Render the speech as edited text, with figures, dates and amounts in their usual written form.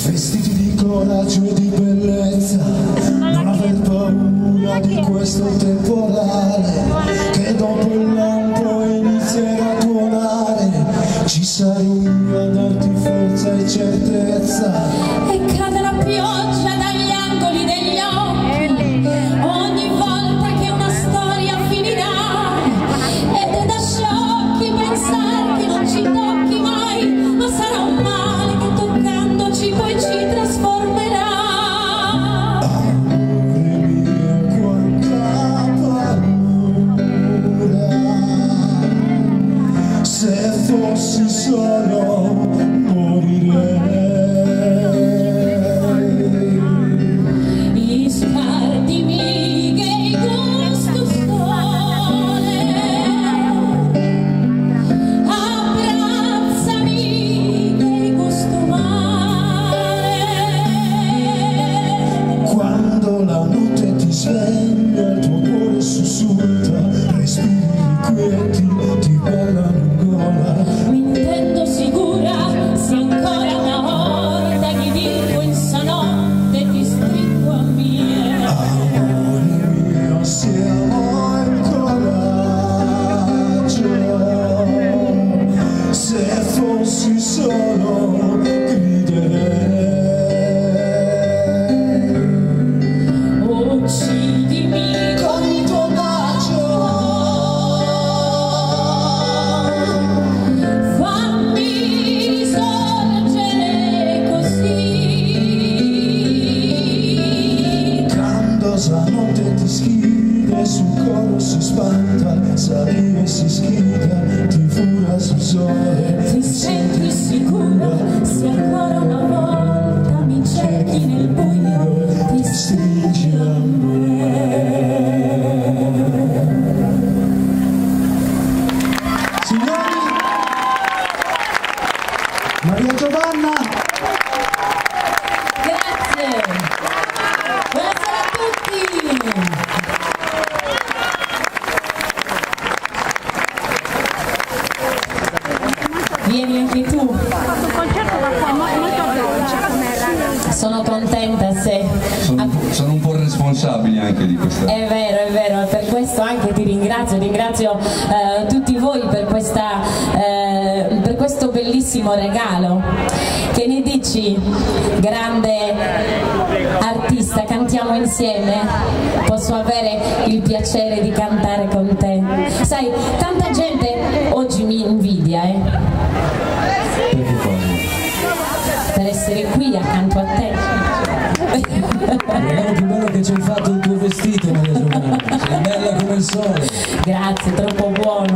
Vestiti di coraggio e di bellezza, non aver paura di questo temporale, che dopo il lampo inizierà a tuonare, ci sarò io a darti forza e certezza. E cade la pioggia dagli angoli degli occhi, ogni volta che una storia finirà, ed è da sciocchi pensare che non ci tocchi mai, ma sarà un male che toccandoci poi ci trasformerà. Amore mio, quanta paura, se fossi solo morirei. Iscardimi che il gusto sole, abbracciami che il gusto male. Quando la notte ti sveglia, il tuo cuore sussulta, respiri quieti, ti ballano in gola. Mi intendo sicura, se ancora una volta gli dico in stanotte ti stringo a mia. Amore mio, siamo il coraggio, se fossi solo griderei. Uccidimi Con il tuo bacio, fammi risorgere così. quando la notte ti schiude, sul coro si spanta, salire si schida, ti fura sul sole. Ti senti sicura, se ancora una volta mi cerchi nel buio, ti stringi a me. Signori, Maria Giovanna, Grazie. Buonasera a tutti. Vieni anche tu. Un concerto da qua, molto veloce come era. Sono contenta se... Sono un po' responsabili anche di questa. È vero, per questo anche ti ringrazio tutti voi per questo bellissimo regalo. Che ne dici, grande artista, cantiamo insieme? Posso avere il piacere di cantare con te? Sai, tanta gente oggi mi invidia, per essere qui accanto a te. Il regalo più bello che ci hai fatto il tuo vestito, Maria Giovanna, sei bella come il sole. Grazie, troppo buono.